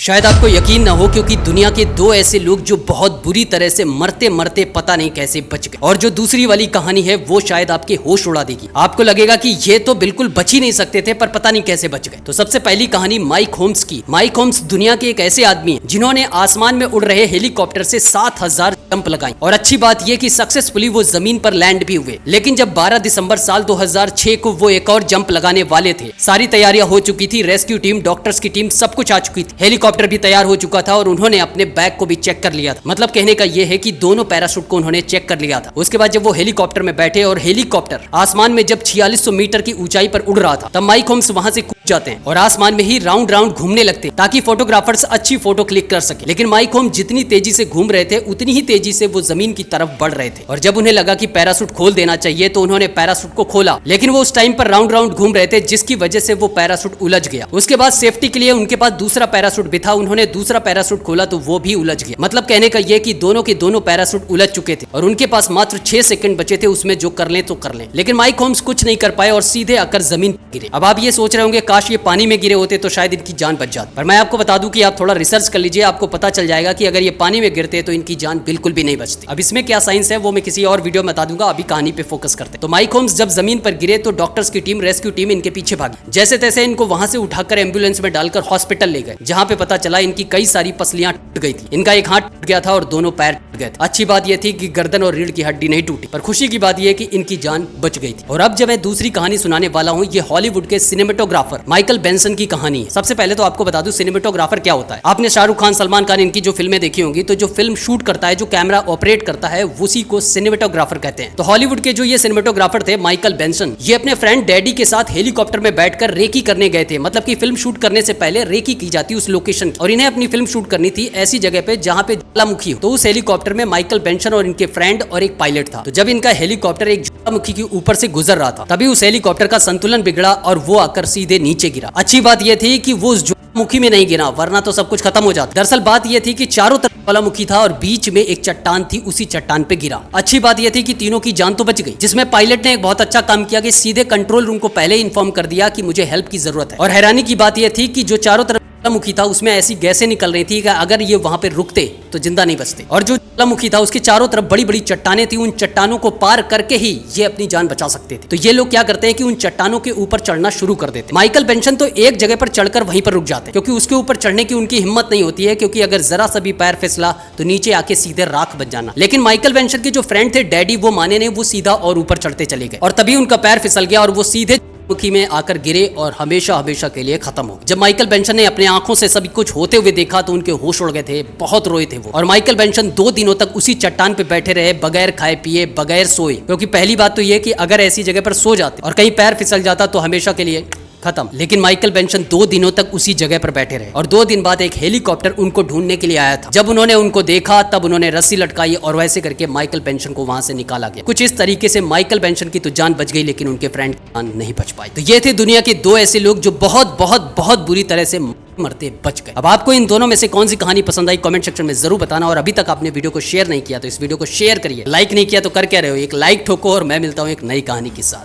शायद आपको यकीन ना हो क्योंकि दुनिया के दो ऐसे लोग जो बहुत बुरी तरह से मरते मरते पता नहीं कैसे बच गए, और जो दूसरी वाली कहानी है वो शायद आपके होश उड़ा देगी। आपको लगेगा कि ये तो बिल्कुल बच ही नहीं सकते थे पर पता नहीं कैसे बच गए। तो सबसे पहली कहानी माइक होम्स की। माइक होम्स दुनिया के एक ऐसे आदमी हैं जिन्होंने आसमान में उड़ रहे हेलीकॉप्टर से 7000 जंप लगाई, और अच्छी बात यह कि सक्सेसफुली वो जमीन पर लैंड भी हुए। लेकिन जब 12 दिसंबर साल 2006 को वो एक और जंप लगाने वाले थे, सारी तैयारियां हो चुकी थी, रेस्क्यू टीम, डॉक्टर्स की टीम, सब कुछ आ चुकी थी, हेलीकॉप्टर भी तैयार हो चुका था और उन्होंने अपने बैग को भी चेक कर लिया था। मतलब कहने का यह है कि दोनों पैराशूट को उन्होंने चेक कर लिया था। उसके बाद जब वो हेलीकॉप्टर में बैठे और हेलीकॉप्टर आसमान में जब 4600 मीटर की ऊंचाई पर उड़ रहा था, तब माइक होम्स वहां से कूद जाते हैं और आसमान में ही राउंड राउंड घूमने लगते ताकि फोटोग्राफर्स अच्छी फोटो क्लिक कर सके। लेकिन माइक होम्स जितनी तेजी से घूम रहे थे उतनी ही तेजी से वो जमीन की तरफ बढ़ रहे थे, और जब उन्हें लगा कि पैराशूट खोल देना चाहिए तो उन्होंने पैराशूट को खोला, लेकिन वो उस टाइम पर राउंड राउंड घूम रहे थे जिसकी वजह से वो पैराशूट उलझ गया। उसके बाद सेफ्टी के लिए उनके पास दूसरा पैराशूट भी था, उन्होंने दूसरा पैराशूट खोला तो वो भी उलझ गया। मतलब कहने का ये कि दोनों के दोनों पैराशूट उलझ चुके थे और उनके पास मात्र 6 सेकंड बचे थे उसमें जो कर लें तो कर लें। लेकिन माइक होम्स कुछ नहीं कर पाए और सीधे आकर जमीन पर गिरे। अब आप ये सोच रहे होंगे काश ये पानी में गिरे होते तो शायद इनकी जान बच जाती, पर मैं आपको बता दूं कि आप थोड़ा रिसर्च कर लीजिए, आपको पता चल जाएगा कि अगर ये पानी में गिरते तो इनकी जान बिल्कुल भी नहीं बचती। अब इसमें क्या साइंस है वो मैं किसी और वीडियो में बता दूंगा, अभी कहानी पे फोकस करते हैं। तो माइक होम्स जब जमीन पर गिरे तो डॉक्टर्स की टीम, रेस्क्यू टीम इनके पीछे भागी। जैसे तैसे इनको वहां से उठाकर एम्बुलेंस में डालकर हॉस्पिटल ले गए, जहां पे पता चला इनकी कई सारी पसलियां टूट गई थी। इनका एक हाथ टूट गया था और दोनों पैर टूट गए थे। अच्छी बात यह थी कि गर्दन और रीढ़ की हड्डी नहीं टूटी, पर खुशी की बात यह कि इनकी जान बच गई थी। और अब जब मैं दूसरी कहानी सुनाने वाला हूँ, ये हॉलीवुड के सिनेमेटोग्राफर माइकल बेंसन की कहानी है। सबसे पहले तो आपको बता दूं सिनेमेटोग्राफर क्या होता है। आपने शाहरुख खान, सलमान खान इनकी जो फिल्में देखी होंगी, तो जो फिल्म शूट करता है, जो कैमरा ऑपरेट करता है, उसी को सिनेमेटोग्राफर कहते हैं। तो हॉलीवुड के जो ये सिनेमेटोग्राफर थे माइकल बेंसन, ये अपने फ्रेंड डैडी के साथ हेलीकॉप्टर में बैठकर रेकी करने गए थे। मतलब कि फिल्म शूट करने से पहले रेकी की जाती उस लोकेशन की, और इन्हें अपनी फिल्म शूट करनी थी ऐसी जगह पे जहां पे ज्वालामुखी हो। तो उस हेलीकॉप्टर में माइकल बेंसन और इनके फ्रेंड और एक पायलट था। तो जब इनका हेलीकॉप्टर एक ज्वालामुखी के ऊपर से गुजर रहा था, तभी उस हेलीकॉप्टर का संतुलन बिगड़ा और वो आकर सीधे नीचे गिरा। अच्छी बात यह थी कि वो ज्वालामुखी में नहीं गिरा, वरना तो सब कुछ खत्म हो जाता। दरअसल बात यह थी कि चारों तरफ ज्वालामुखी था और बीच में एक चट्टान थी, उसी चट्टान पे गिरा। अच्छी बात यह थी कि तीनों की जान तो बच गई, जिसमें पायलट ने एक बहुत अच्छा काम किया कि सीधे कंट्रोल रूम को पहले इन्फॉर्म कर दिया कि मुझे हेल्प की जरूरत है। और हैरानी की बात यह थी कि जो चारों तरफ ज्वालामुखी था उसमें ऐसी गैसें निकल रही थी कि अगर ये वहां पे रुकते तो जिंदा नहीं बचते। और जो ज्वालामुखी था उसके चारों तरफ बड़ी बड़ी चट्टानें थी, उन चट्टानों को पार करके ही ये अपनी जान बचा सकते थे। तो ये लोग क्या करते हैं कि उन चट्टानों के ऊपर चढ़ना शुरू कर देते। माइकल बेंसन तो एक जगह पर चढ़कर वहीं पर रुक जाते हैं, क्योंकि उसके ऊपर चढ़ने की उनकी हिम्मत नहीं होती है, क्योंकि अगर जरा सा भी पैर फिसला तो नीचे आके सीधे राख बन जाना। लेकिन माइकल बेंसन के जो फ्रेंड थे डैडी, वो माने नहीं, वो सीधा और ऊपर चढ़ते चले गए, और तभी उनका पैर फिसल गया और वो सीधे मुखी में आकर गिरे और हमेशा हमेशा के लिए खत्म हो। जब माइकल बेंसन ने अपने आंखों से सभी कुछ होते हुए देखा तो उनके होश उड़ गए थे, बहुत रोए थे वो। और माइकल बेंसन 2 दिनों तक उसी चट्टान पे बैठे रहे, बगैर खाए पिए, बगैर सोए। क्योंकि पहली बात तो ये कि अगर ऐसी जगह पर सो जाते और कहीं पैर फिसल जाता तो हमेशा के लिए खत्म। लेकिन माइकल बेंसन 2 दिनों तक उसी जगह पर बैठे रहे, और 2 दिन बाद एक हेलीकॉप्टर उनको ढूंढने के लिए आया था। जब उन्होंने उनको देखा तब उन्होंने रस्सी लटकाई और वैसे करके माइकल बेंसन को वहां से निकाला गया। कुछ इस तरीके से माइकल बेंसन की तो जान बच गई, लेकिन उनके फ्रेंड की जान नहीं बच पाई। तो ये थे दुनिया के 2 ऐसे लोग जो बहुत बहुत बहुत बुरी तरह से मरते बच गए। अब आपको इन दोनों में से कौन सी कहानी पसंद आई कमेंट सेक्शन में जरूर बताना, और अभी तक आपने वीडियो को शेयर नहीं किया तो इस वीडियो को शेयर करिए। लाइक नहीं किया तो कर क्या रहे हो, एक लाइक ठोको, और मैं मिलता हूं एक नई कहानी के साथ।